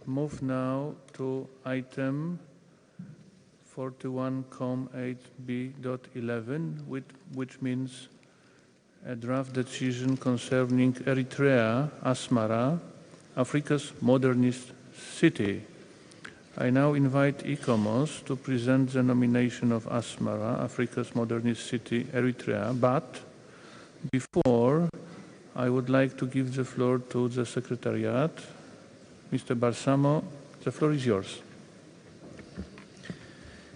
move now to item 41.8b.11, which means a draft decision concerning Eritrea, Asmara, Africa's modernist city. I now invite ICOMOS to present the nomination of Asmara, Africa's modernist city, Eritrea, but before, I would like to give the floor to the Secretariat. Mr. Balsamo, the floor is yours.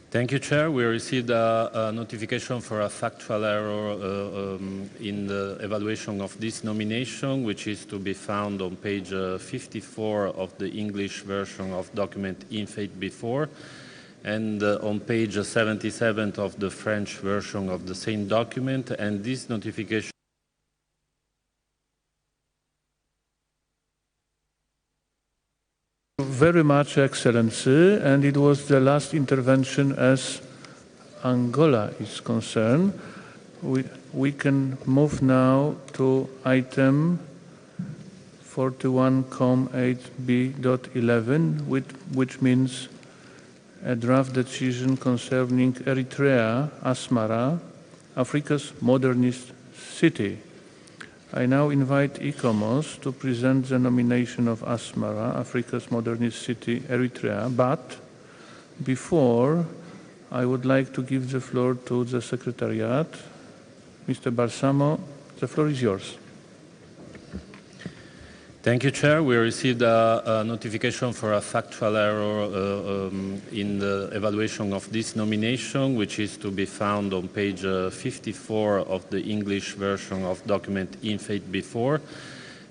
Thank you, Chair. We received a notification for a factual error in the evaluation of this nomination, which is to be found on page 54 of the English version of document INFAIT before, and on page 77 of the French version of the same document. And this notification very much, Excellency, and it was the last intervention as Angola is concerned. We can move now to item 41.8b.11, which means a draft decision concerning Eritrea, Asmara, Africa's modernist city. I now invite ICOMOS to present the nomination of Asmara, Africa's modernist city, Eritrea, but before, I would like to give the floor to the Secretariat. Mr. Balsamo, the floor is yours. Thank you, Chair. We received a notification for a factual error in the evaluation of this nomination, which is to be found on page 54 of the English version of document INFAIT before,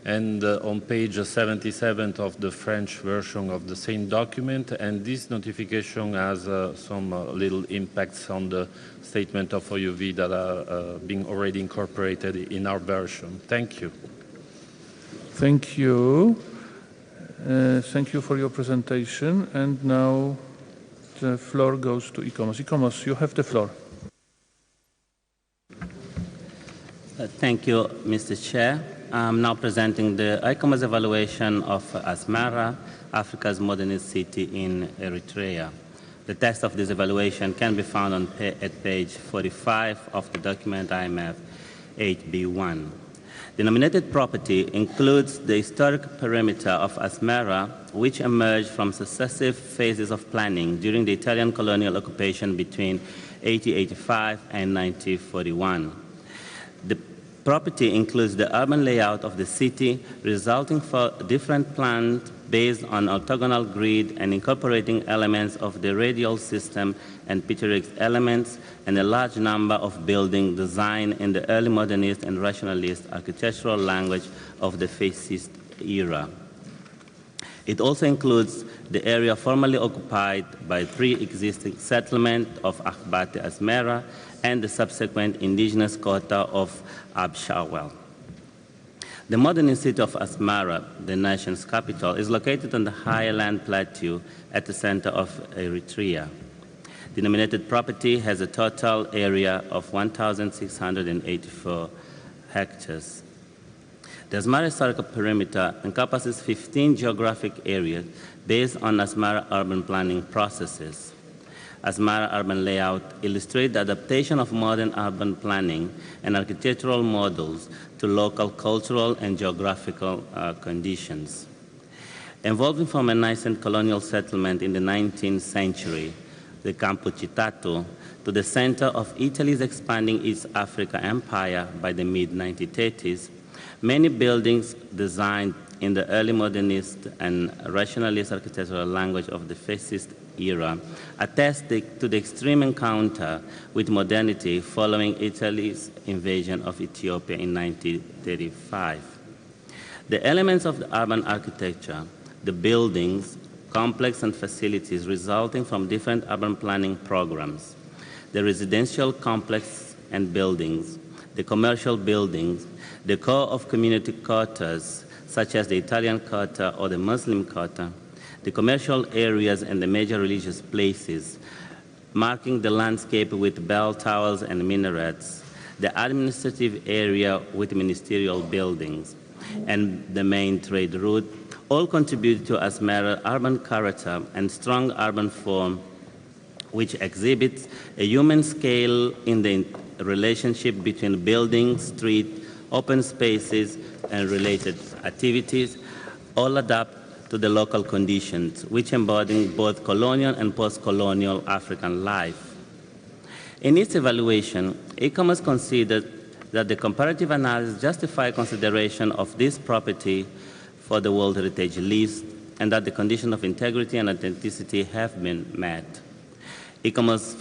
and on page 77 of the French version of the same document. And this notification has some little impacts on the statement of OUV that are being already incorporated in our version. Thank you. Thank you. Thank you for your presentation. And now the floor goes to ICOMOS. ICOMOS, you have the floor. Thank you, Mr. Chair. I'm now presenting the ICOMOS evaluation of Asmara, Africa's modernist city in Eritrea. The text of this evaluation can be found at page 45 of the document IMF 8B1. The nominated property includes the historic perimeter of Asmara, which emerged from successive phases of planning during the Italian colonial occupation between 1885 and 1941. The property includes the urban layout of the city, resulting from different plans based on orthogonal grid and incorporating elements of the radial system and picturesque elements, and a large number of buildings designed in the early modernist and rationalist architectural language of the fascist era. It also includes the area formerly occupied by pre-existing settlement of Akhbate Asmara and the subsequent indigenous quota of Abshawel. The modernist city of Asmara, the nation's capital, is located on the highland plateau at the center of Eritrea. The nominated property has a total area of 1,684 hectares. The Asmara historical perimeter encompasses 15 geographic areas based on Asmara urban planning processes. Asmara urban layout illustrates the adaptation of modern urban planning and architectural models to local cultural and geographical conditions. Evolving from a nascent colonial settlement in the 19th century, the Campo Citato, to the center of Italy's expanding East Africa empire by the mid-1930s, many buildings designed in the early modernist and rationalist architectural language of the fascist era attest to the extreme encounter with modernity following Italy's invasion of Ethiopia in 1935. The elements of the urban architecture, the buildings, complex and facilities resulting from different urban planning programs, the residential complex and buildings, the commercial buildings, the core of community quarters, such as the Italian quarter or the Muslim quarter, the commercial areas and the major religious places, marking the landscape with bell towers and minarets, the administrative area with ministerial buildings, and the main trade route all contribute to Asmara's urban character and strong urban form, which exhibits a human scale in the relationship between buildings, streets, open spaces, and related activities, all adapt to the local conditions, which embody both colonial and post-colonial African life. In its evaluation, ICOMOS considered that the comparative analysis justified consideration of this property for the World Heritage List and that the conditions of integrity and authenticity have been met. ICOMOS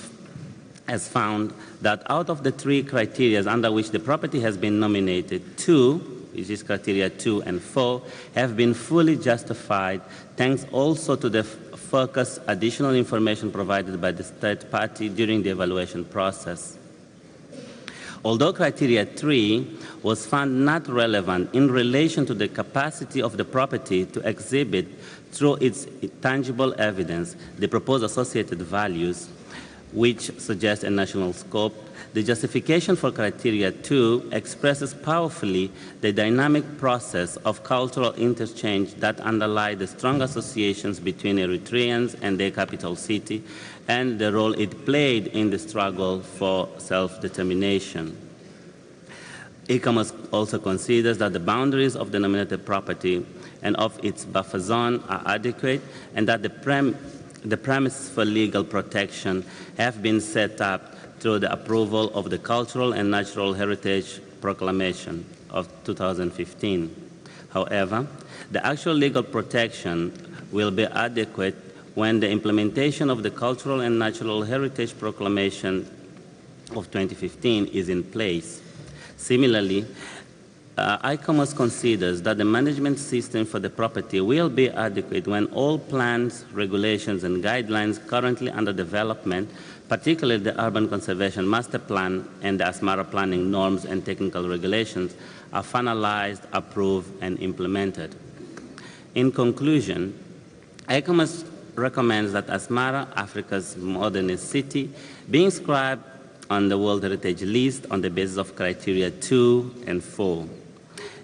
has found that out of the 3 criteria under which the property has been nominated, 2, which is criteria 2 and 4, have been fully justified, thanks also to the focused additional information provided by the third party during the evaluation process. Although criteria 3 was found not relevant in relation to the capacity of the property to exhibit through its tangible evidence the proposed associated values, which suggest a national scope, the justification for criteria 2 expresses powerfully the dynamic process of cultural interchange that underlie the strong associations between Eritreans and their capital city and the role it played in the struggle for self-determination. ICOMOS also considers that the boundaries of the nominated property and of its buffer zone are adequate and that the premises for legal protection have been set up through the approval of the Cultural and Natural Heritage Proclamation of 2015. However, the actual legal protection will be adequate when the implementation of the Cultural and Natural Heritage Proclamation of 2015 is in place. Similarly, ICOMOS considers that the management system for the property will be adequate when all plans, regulations, and guidelines currently under development, particularly the Urban Conservation Master Plan and the Asmara Planning Norms and Technical Regulations, are finalized, approved, and implemented. In conclusion, ICOMOS recommends that Asmara, Africa's modernist city, be inscribed on the World Heritage List on the basis of criteria 2 and 4.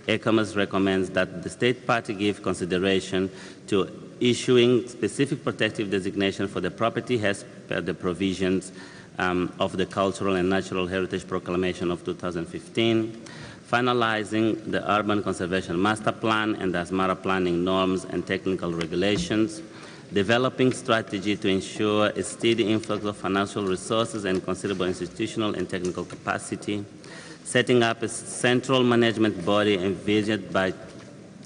ICOMOS recommends that the state party give consideration to issuing specific protective designation for the property as per the provisions of the Cultural and Natural Heritage Proclamation of 2015, finalizing the Urban Conservation Master Plan and the Asmara Planning Norms and Technical Regulations, developing strategy to ensure a steady influx of financial resources and considerable institutional and technical capacity, setting up a central management body envisaged by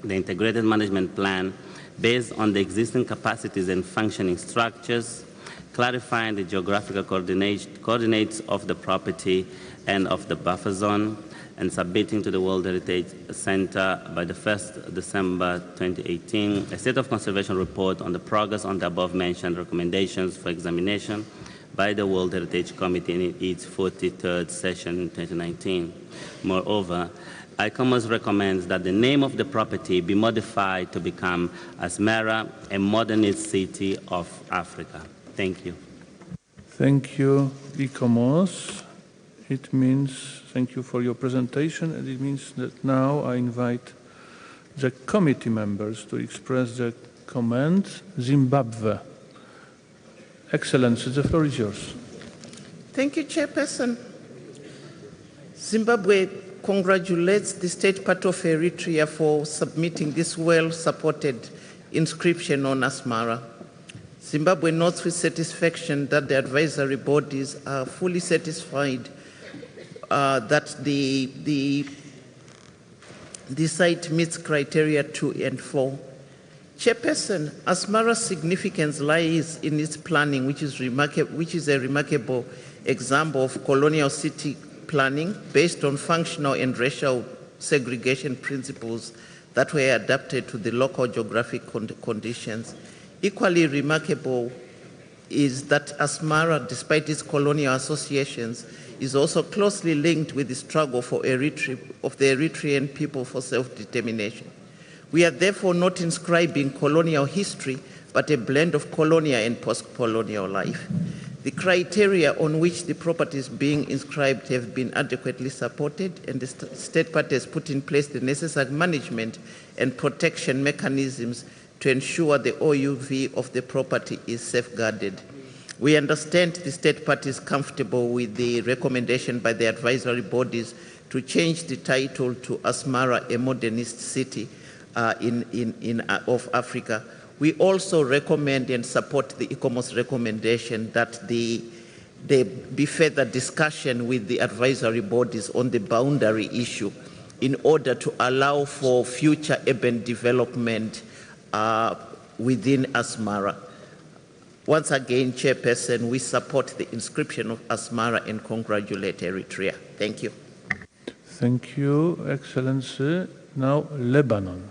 the Integrated Management Plan based on the existing capacities and functioning structures, clarifying the geographical coordinates of the property and of the buffer zone, and submitting to the World Heritage Center by the 1st December 2018 a state of conservation report on the progress on the above-mentioned recommendations for examination by the World Heritage Committee in its 43rd session in 2019. Moreover, ICOMOS recommends that the name of the property be modified to become Asmara, a modernist city of Africa. Thank you. Thank you, ICOMOS. It means, thank you for your presentation, and it means that now I invite the committee members to express their comments. Zimbabwe. Excellency, the floor is yours. Thank you, Chairperson. Zimbabwe congratulates the State Party of Eritrea for submitting this well-supported inscription on Asmara. Zimbabwe notes with satisfaction that the advisory bodies are fully satisfied that the site meets criteria 2 and 4. Chairperson, Asmara's significance lies in its planning, which is a remarkable example of colonial city planning based on functional and racial segregation principles that were adapted to the local geographic conditions. Equally remarkable is that Asmara, despite its colonial associations, is also closely linked with the struggle of the Eritrean people for self-determination. We are therefore not inscribing colonial history, but a blend of colonial and post-colonial life. The criteria on which the properties being inscribed have been adequately supported, and the state party has put in place the necessary management and protection mechanisms to ensure the OUV of the property is safeguarded. We understand the state party is comfortable with the recommendation by the advisory bodies to change the title to Asmara, a modernist city of Africa. We also recommend and support the ICOMOS recommendation that there be further discussion with the advisory bodies on the boundary issue in order to allow for future urban development within Asmara. Once again, Chairperson, we support the inscription of Asmara and congratulate Eritrea. Thank you. Thank you, Excellency. Now, Lebanon.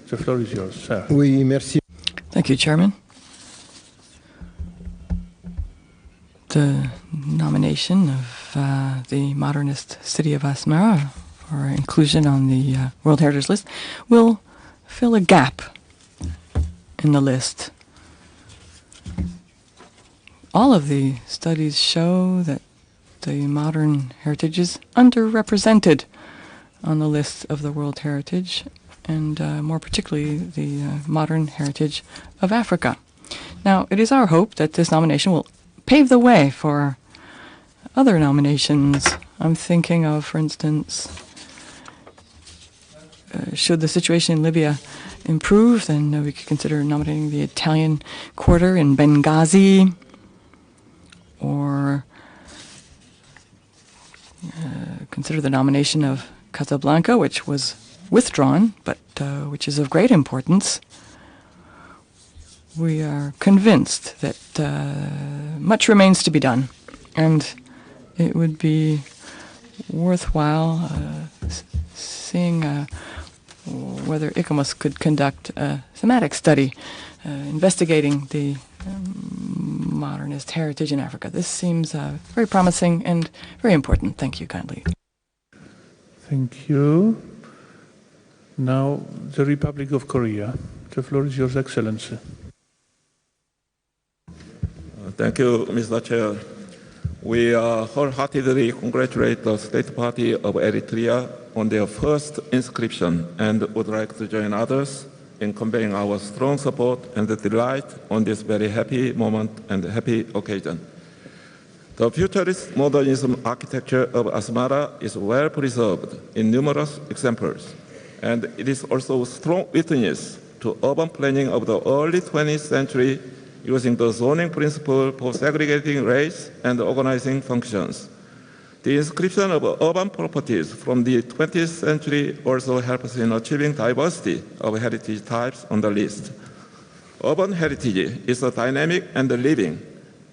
The floor is yours, sir. Oui, merci. Thank you, Chairman. The nomination of the modernist city of Asmara for inclusion on the World Heritage List will fill a gap in the list. All of the studies show that the modern heritage is underrepresented on the list of the World Heritage, and more particularly the modern heritage of Africa. Now, it is our hope that this nomination will pave the way for other nominations. I'm thinking of, for instance, should the situation in Libya improve, then we could consider nominating the Italian quarter in Benghazi, or consider the nomination of Casablanca, which was withdrawn, but which is of great importance. We are convinced that much remains to be done, and it would be worthwhile seeing whether ICOMOS could conduct a thematic study investigating the modernist heritage in Africa. This seems very promising and very important. Thank you kindly. Thank you. Now, the Republic of Korea. The floor is yours, Excellency. Thank you, Mr. Chair. We wholeheartedly congratulate the State Party of Eritrea on their first inscription and would like to join others in conveying our strong support and delight on this very happy moment and happy occasion. The futurist modernism architecture of Asmara is well preserved in numerous examples, and it is also a strong witness to urban planning of the early 20th century using the zoning principle for segregating race and organizing functions. The inscription of urban properties from the 20th century also helps in achieving diversity of heritage types on the list. Urban heritage is a dynamic and living,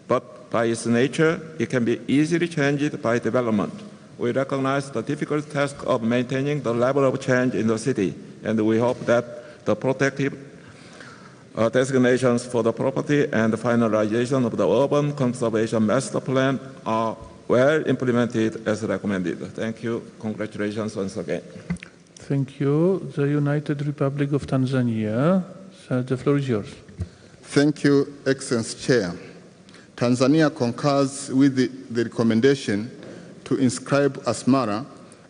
but by its nature, it can be easily changed by development. We recognize the difficult task of maintaining the level of change in the city, and we hope that the protective designations for the property and the finalization of the urban conservation master plan are well implemented as recommended. Thank you. Congratulations once again. Thank you. The United Republic of Tanzania. Sir, the floor is yours. Thank you, Excellency Chair. Tanzania concurs with the recommendation to inscribe Asmara,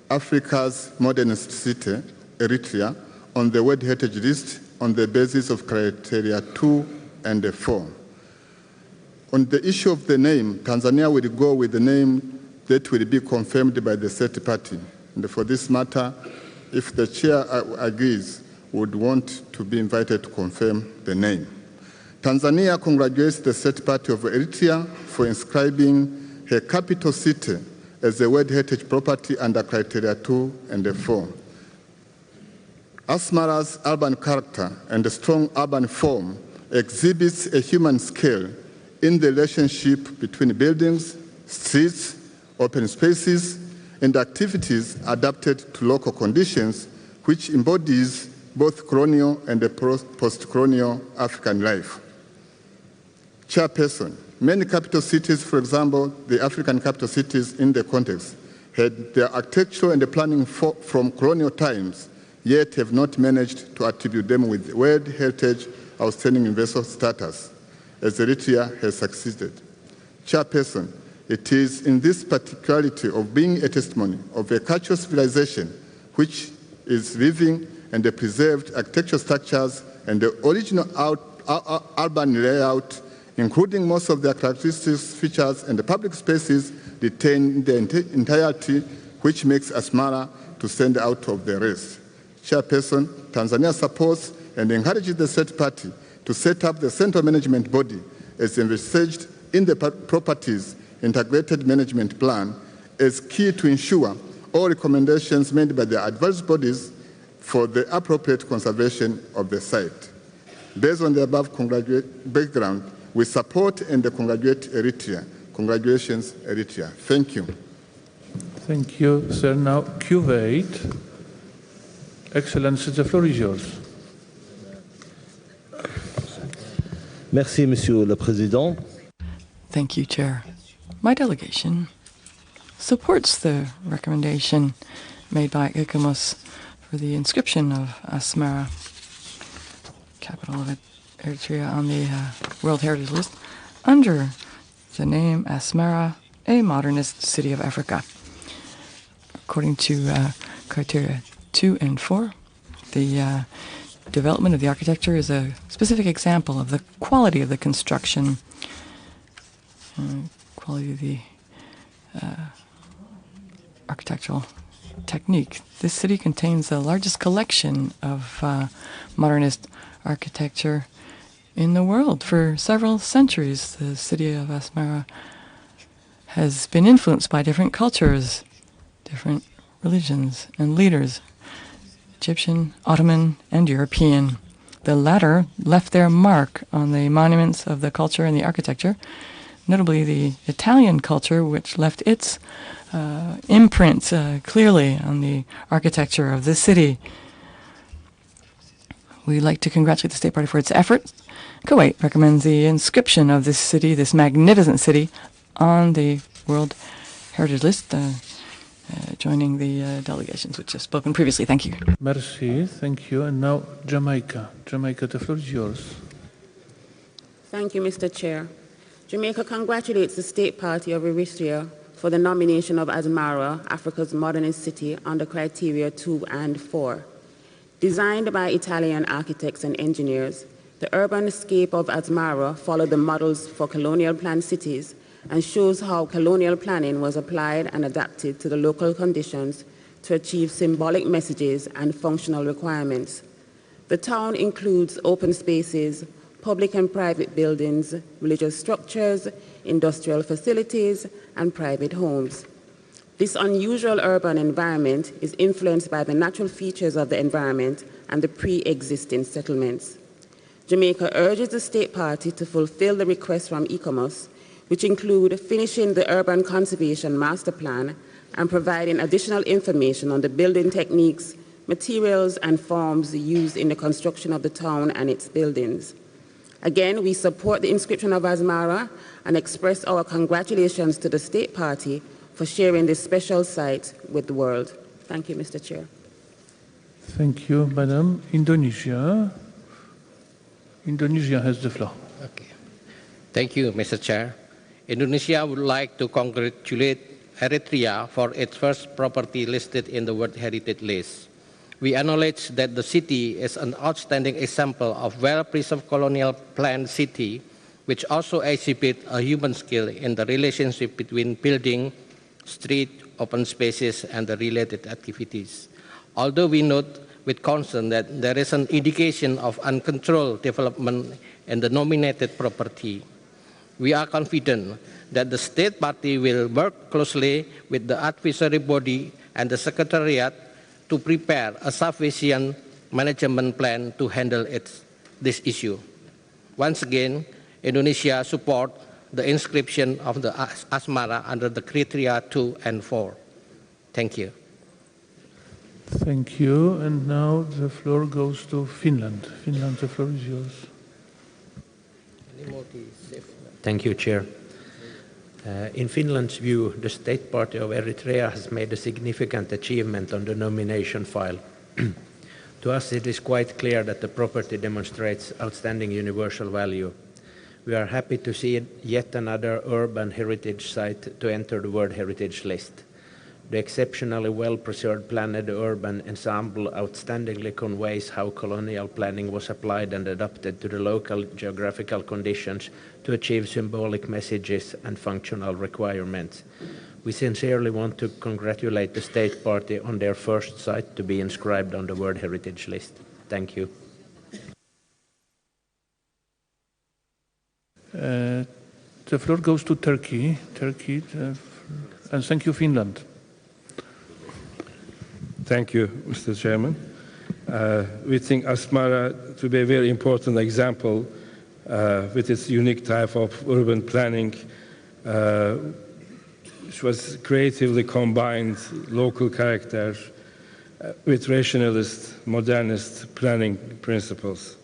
Africa's modernist city, Eritrea, on the World Heritage List on the basis of criteria 2 and 4. On the issue of the name, Tanzania will go with the name that will be confirmed by the State Party. And for this matter, if the Chair agrees, would want to be invited to confirm the name. Tanzania congratulates the State Party of Eritrea for inscribing her capital city as a World Heritage Property under criteria 2 and 4. Asmara's urban character and a strong urban form exhibits a human scale in the relationship between buildings, streets, open spaces, and activities adapted to local conditions, which embodies both colonial and post-colonial African life. Chairperson, many capital cities, for example, the African capital cities in the context, had their architecture and the planning from colonial times, yet have not managed to attribute them with World Heritage Outstanding Investor status. as Eritrea has succeeded. Chairperson, it is in this particularity of being a testimony of a cultural civilization which is living and the preserved architectural structures and the original urban layout, including most of their characteristics, features, and the public spaces retain the entirety, which makes Asmara to stand out of the rest. Chairperson, Tanzania supports and encourages the state party to set up the central management body as envisaged in the properties integrated management plan as key to ensure all recommendations made by the advisory bodies for the appropriate conservation of the site. Based on the above background, we support and congratulate Eritrea. Congratulations, Eritrea. Thank you. Thank you, sir. Now, Kuwait. Excellency, the floor is yours. Merci, Monsieur le Président. Thank you, Chair. My delegation supports the recommendation made by ICOMOS for the inscription of Asmara, capital of Eritrea, on the World Heritage List under the name Asmara, a modernist city of Africa. According to criteria 2 and 4, the development of the architecture is a specific example of the quality of the construction, quality of the architectural technique. This city contains the largest collection of modernist architecture in the world. For several centuries, the city of Asmara has been influenced by different cultures, different religions and leaders, Egyptian, Ottoman, and European. The latter left their mark on the monuments of the culture and the architecture, notably the Italian culture, which left its imprint clearly on the architecture of this city. We'd like to congratulate the State Party for its efforts. Kuwait recommends the inscription of this city, this magnificent city, on the World Heritage List, joining the delegations which have spoken previously. Thank you. Merci, thank you. And now, Jamaica. Jamaica, the floor is yours. Thank you, Mr. Chair. Jamaica congratulates the State Party of Eritrea for the nomination of Asmara, Africa's modernist city, under criteria 2 and 4. Designed by Italian architects and engineers, the urban scape of Asmara followed the models for colonial planned cities and shows how colonial planning was applied and adapted to the local conditions to achieve symbolic messages and functional requirements. The town includes open spaces, public and private buildings, religious structures, industrial facilities, and private homes. This unusual urban environment is influenced by the natural features of the environment and the pre-existing settlements. Jamaica urges the State Party to fulfill the requests from ICOMOS, which include finishing the Urban Conservation Master Plan and providing additional information on the building techniques, materials, and forms used in the construction of the town and its buildings. Again, we support the inscription of Asmara and express our congratulations to the State Party for sharing this special site with the world. Thank you, Mr. Chair. Thank you, Madam. Indonesia. Indonesia has the floor. Okay. Thank you, Mr. Chair. Indonesia would like to congratulate Eritrea for its first property listed in the World Heritage List. We acknowledge that the city is an outstanding example of well-preserved colonial planned city, which also exhibits a human skill in the relationship between building, street, open spaces, and the related activities. Although we note with concern that there is an indication of uncontrolled development in the nominated property, we are confident that the State Party will work closely with the advisory body and the Secretariat to prepare a sufficient management plan to handle this issue. Once again, Indonesia supports the inscription of the Asmara under the criteria 2 and 4. Thank you. Thank you. And now the floor goes to Finland. Finland, the floor is yours. Thank you, Chair. In Finland's view, the State Party of Eritrea has made a significant achievement on the nomination file. To us, it is quite clear that the property demonstrates outstanding universal value. We are happy to see yet another urban heritage site to enter the World Heritage List. The exceptionally well-preserved planned urban ensemble outstandingly conveys how colonial planning was applied and adapted to the local geographical conditions to achieve symbolic messages and functional requirements. We sincerely want to congratulate the State Party on their first site to be inscribed on the World Heritage List. Thank you. The floor goes to Turkey. And thank you, Finland. Thank you, Mr. Chairman. We think Asmara to be a very important example with its unique type of urban planning, which was creatively combined local character with rationalist, modernist planning principles.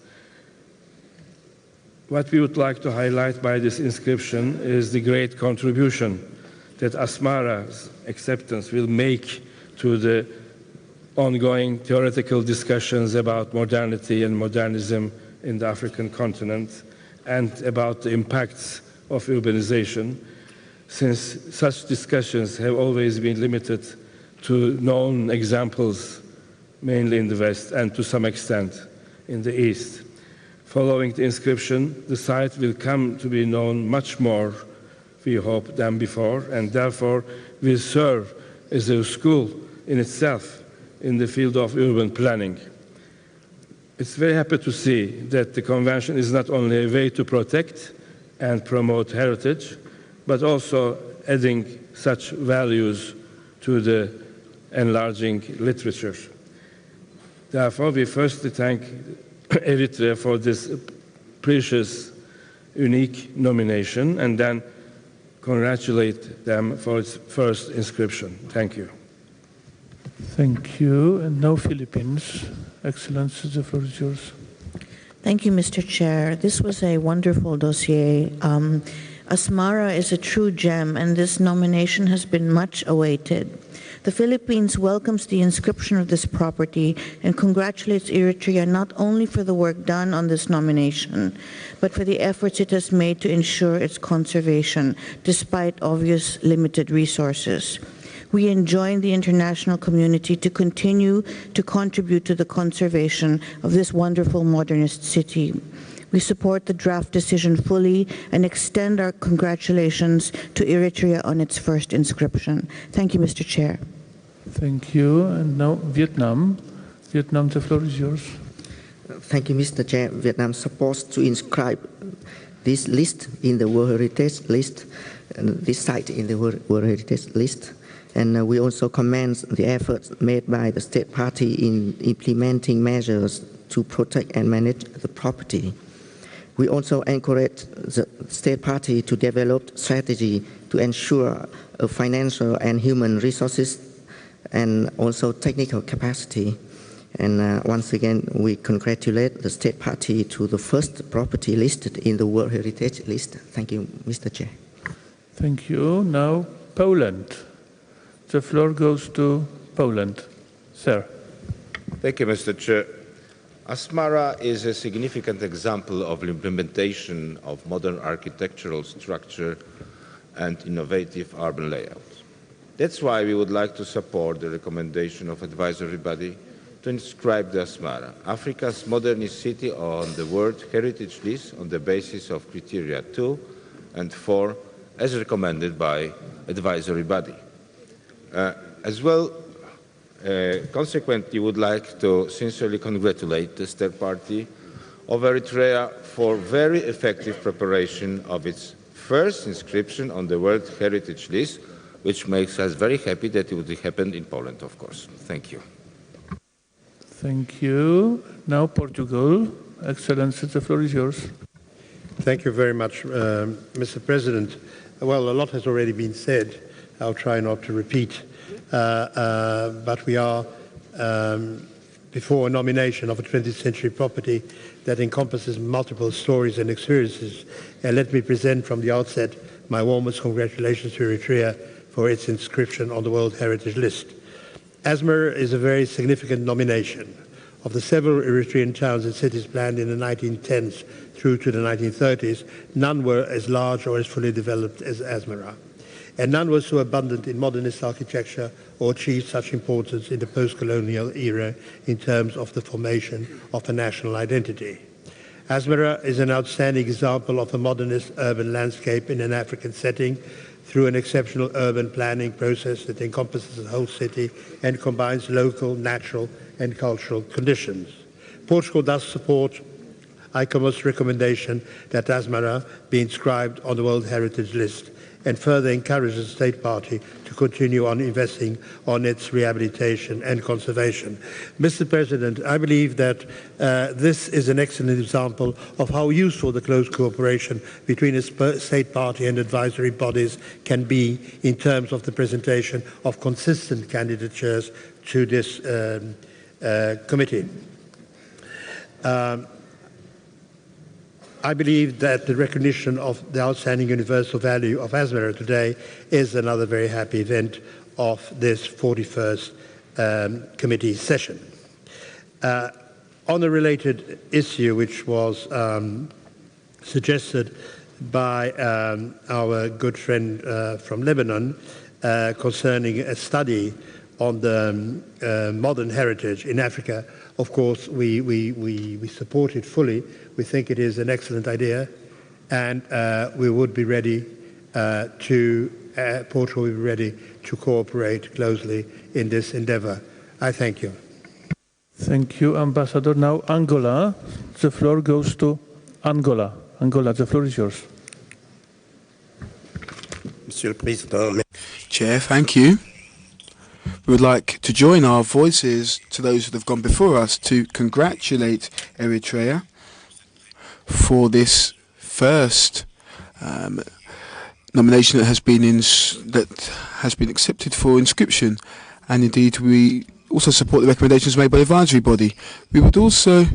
What we would like to highlight by this inscription is the great contribution that Asmara's acceptance will make to the ongoing theoretical discussions about modernity and modernism in the African continent and about the impacts of urbanization, since such discussions have always been limited to known examples, mainly in the West and to some extent in the East. Following the inscription, the site will come to be known much more, we hope, than before, and therefore will serve as a school in itself in the field of urban planning. It's very happy to see that the convention is not only a way to protect and promote heritage, but also adding such values to the enlarging literature. Therefore, we firstly thank Eritrea for this precious, unique nomination, and then congratulate them for its first inscription. Thank you. Thank you. And now Philippines. Excellency, the floor is yours. Thank you, Mr. Chair. This was a wonderful dossier. Asmara is a true gem, and this nomination has been much awaited. The Philippines welcomes the inscription of this property and congratulates Eritrea not only for the work done on this nomination, but for the efforts it has made to ensure its conservation, despite obvious limited resources. We enjoin the international community to continue to contribute to the conservation of this wonderful modernist city. We support the draft decision fully and extend our congratulations to Eritrea on its first inscription. Thank you, Mr. Chair. Thank you. And now Vietnam. Vietnam, the floor is yours. Thank you, Mr. Chair. Vietnam supports to inscribe this list in the World Heritage List, this site in the World Heritage List. And we also commend the efforts made by the State Party in implementing measures to protect and manage the property. We also encourage the State Party to develop strategy to ensure financial and human resources and also technical capacity. And once again, we congratulate the State Party to the first property listed in the World Heritage List. Thank you, Mr. Chair. Thank you. Now Poland. The floor goes to Poland. Sir. Thank you, Mr. Chair. Asmara is a significant example of implementation of modern architectural structure and innovative urban layout. That's why we would like to support the recommendation of advisory body to inscribe the Asmara, Africa's modernist city, on the World Heritage List on the basis of criteria 2 and 4 as recommended by advisory body. Consequently, would like to sincerely congratulate the State Party of Eritrea for very effective preparation of its first inscription on the World Heritage List, which makes us very happy that it would happen in Poland, of course. Thank you. Thank you. Now Portugal. Excellency, the floor is yours. Thank you very much, Mr. President. Well, a lot has already been said. I'll try not to repeat, but we are before a nomination of a 20th century property that encompasses multiple stories and experiences. And let me present from the outset my warmest congratulations to Eritrea for its inscription on the World Heritage List. Asmara is a very significant nomination. Of the several Eritrean towns and cities planned in the 1910s through to the 1930s, none were as large or as fully developed as Asmara. And none were so abundant in modernist architecture or achieved such importance in the post-colonial era in terms of the formation of a national identity. Asmara is an outstanding example of a modernist urban landscape in an African setting through an exceptional urban planning process that encompasses the whole city and combines local, natural and cultural conditions. Portugal does support ICOMOS' recommendation that Asmara be inscribed on the World Heritage List and further encourages the State Party to continue on investing on its rehabilitation and conservation. Mr. President, I believe that this is an excellent example of how useful the close cooperation between the State Party and advisory bodies can be in terms of the presentation of consistent candidatures to this committee. I believe that the recognition of the outstanding universal value of Asmara today is another very happy event of this 41st committee session. On a related issue which was suggested by our good friend from Lebanon concerning a study on the modern heritage in Africa, of course, we support it fully. We think it is an excellent idea, and we would be ready Portugal will be ready to cooperate closely in this endeavor. I thank you. Thank you, Ambassador. Now, Angola. The floor goes to Angola. Angola, the floor is yours. Monsieur le Président. Chair, thank you. We would like to join our voices to those that have gone before us to congratulate Eritrea for this first nomination that has been accepted for inscription, and indeed we also support the recommendations made by the advisory body. We would also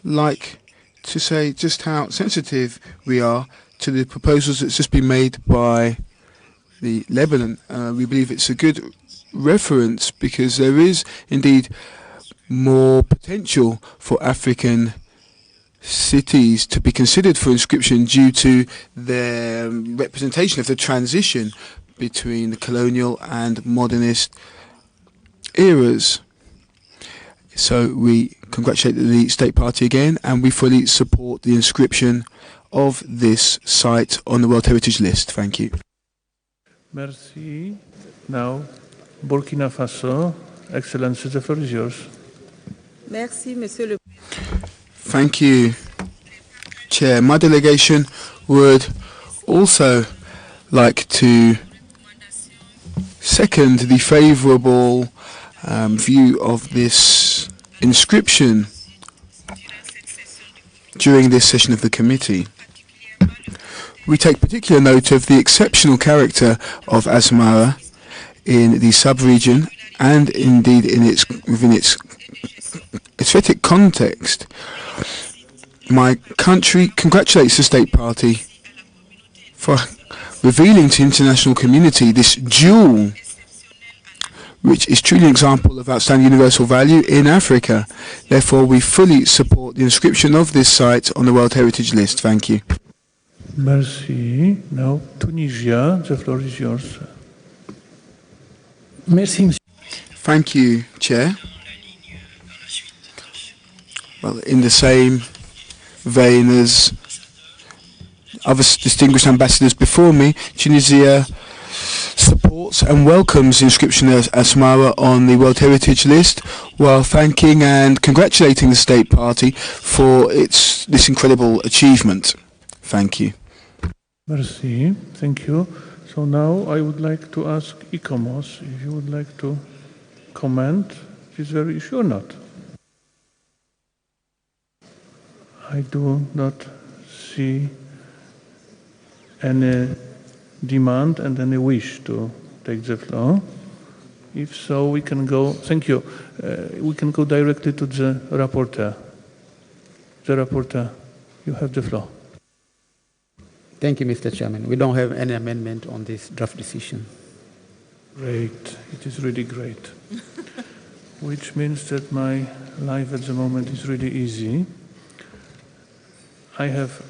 like to say just how sensitive we are to the proposals that's just been made by the Lebanon. We believe it's a good reference because there is indeed more potential for African cities to be considered for inscription due to their representation of the transition between the colonial and modernist eras. So we congratulate the State Party again, and we fully support the inscription of this site on the World Heritage List. Thank you. Merci. Now, Burkina Faso. Excellency, the floor is yours. Merci, Monsieur le Thank you, Chair. My delegation would also like to second the favourable view of this inscription during this session of the committee. We take particular note of the exceptional character of Asmara in the sub-region and indeed within its aesthetic context. My country congratulates the State Party for revealing to the international community this jewel, which is truly an example of outstanding universal value in Africa. Therefore, we fully support the inscription of this site on the World Heritage List. Thank you. Merci. Now, Tunisia, the floor is yours. Merci. Thank you, Chair. Well, in the same vein as other distinguished ambassadors before me, Tunisia supports and welcomes the inscription of Asmara on the World Heritage List, while thanking and congratulating the State Party for this incredible achievement. Thank you. Merci. Thank you. So now I would like to ask ICOMOS if you would like to comment this very issue or not. I do not see any demand and any wish to take the floor. If so, we can go. Thank you. We can go directly to the rapporteur. The rapporteur, you have the floor. Thank you, Mr. Chairman. We don't have any amendment on this draft decision. Great. It is really great. Which means that my life at the moment is really easy. I have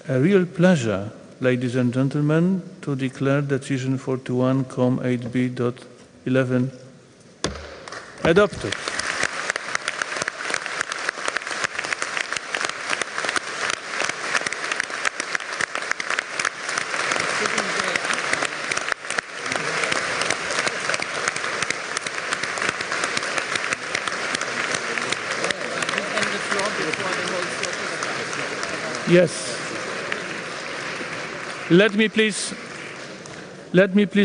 a real pleasure, ladies and gentlemen, to declare decision 41.8b.11 adopted. Yes. Let me please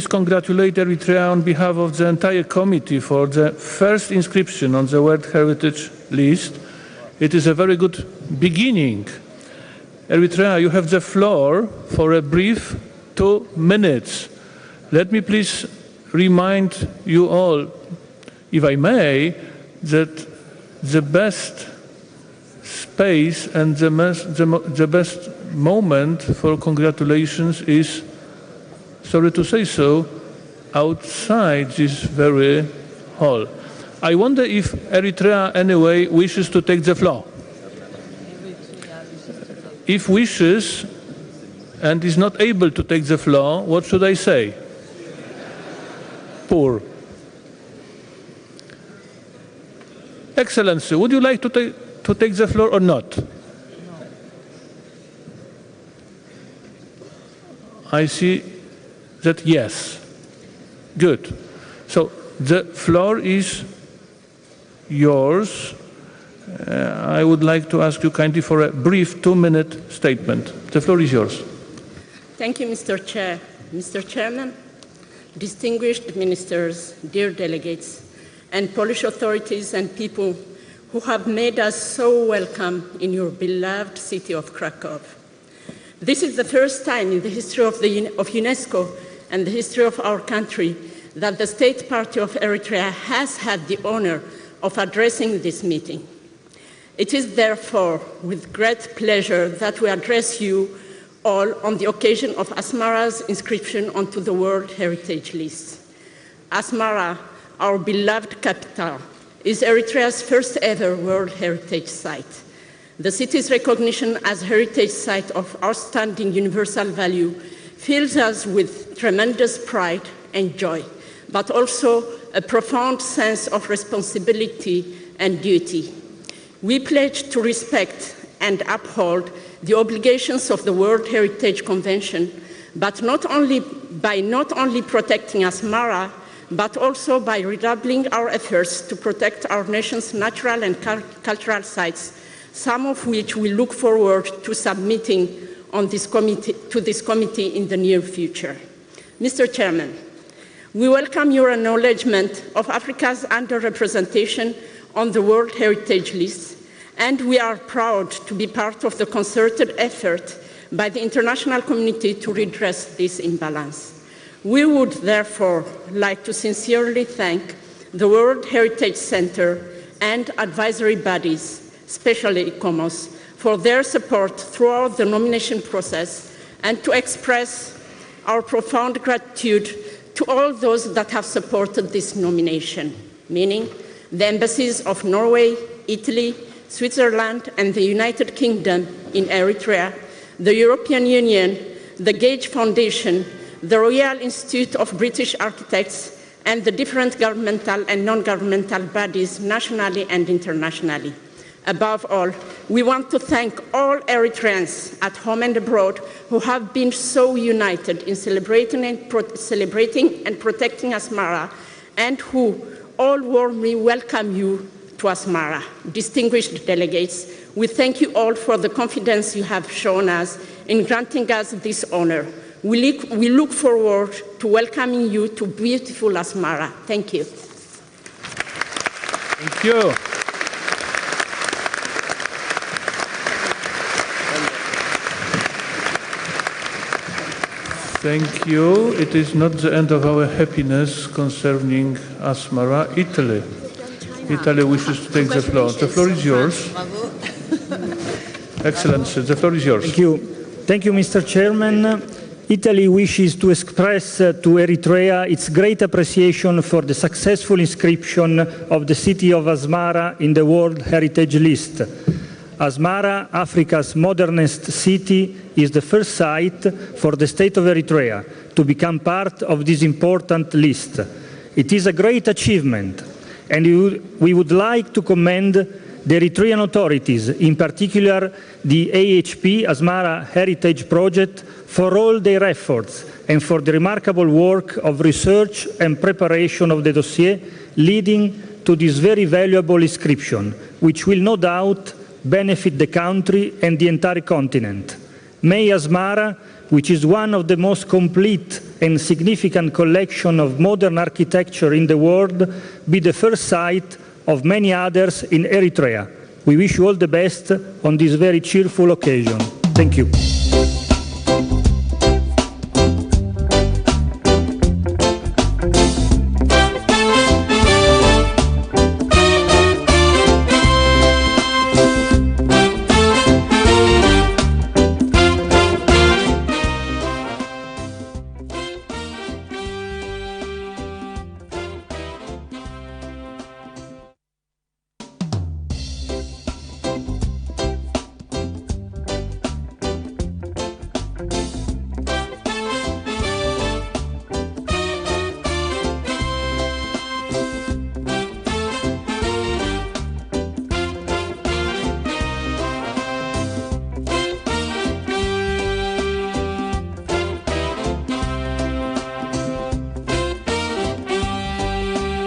congratulate Eritrea on behalf of the entire committee for the first inscription on the World Heritage List. It is a very good beginning. Eritrea, you have the floor for a brief 2 minutes. Let me please remind you all, if I may, that the best space and the best moment for congratulations is, sorry to say so, outside this very hall. I wonder if Eritrea anyway wishes to take the floor. If wishes and is not able to take the floor, what should I say? Poor. Excellency, would you like to take the floor or not? I see that yes. Good. So the floor is yours. I would like to ask you kindly for a brief 2-minute statement. The floor is yours. Thank you, Mr. Chair. Mr. Chairman, distinguished ministers, dear delegates, and Polish authorities and people who have made us so welcome in your beloved city of Krakow. This is the first time in the history of UNESCO and the history of our country that the State Party of Eritrea has had the honor of addressing this meeting. It is therefore with great pleasure that we address you all on the occasion of Asmara's inscription onto the World Heritage List. Asmara, our beloved capital, is Eritrea's first ever World Heritage Site. The city's recognition as heritage site of outstanding universal value fills us with tremendous pride and joy, but also a profound sense of responsibility and duty. We pledge to respect and uphold the obligations of the World Heritage Convention, but not only protecting Asmara, but also by redoubling our efforts to protect our nation's natural and cultural sites, some of which we look forward to submitting to this committee in the near future. Mr. Chairman, we welcome your acknowledgement of Africa's underrepresentation on the World Heritage List, and we are proud to be part of the concerted effort by the international community to redress this imbalance. We would therefore like to sincerely thank the World Heritage Center and advisory bodies, especially ICOMOS, for their support throughout the nomination process, and to express our profound gratitude to all those that have supported this nomination, meaning the embassies of Norway, Italy, Switzerland, and the United Kingdom in Eritrea, the European Union, the Gage Foundation, the Royal Institute of British Architects, and the different governmental and non-governmental bodies nationally and internationally. Above all, we want to thank all Eritreans at home and abroad who have been so united in celebrating and protecting Asmara, and who all warmly welcome you to Asmara. Distinguished delegates, we thank you all for the confidence you have shown us in granting us this honor. We look forward to welcoming you to beautiful Asmara. Thank you. Thank you. Thank you. It is not the end of our happiness concerning Asmara. Italy. Italy wishes to take the floor. The floor is yours. Excellency, the floor is yours. Thank you. Thank you, Mr. Chairman. Italy wishes to express to Eritrea its great appreciation for the successful inscription of the city of Asmara in the World Heritage List. Asmara, Africa's modernist city, is the first site for the state of Eritrea to become part of this important list. It is a great achievement, and we would like to commend the Eritrean authorities, in particular the AHP, Asmara Heritage Project, for all their efforts and for the remarkable work of research and preparation of the dossier leading to this very valuable inscription, which will no doubt benefit the country and the entire continent. May Asmara, which is one of the most complete and significant collection of modern architecture in the world, be the first site of many others in Eritrea. We wish you all the best on this very cheerful occasion. Thank you.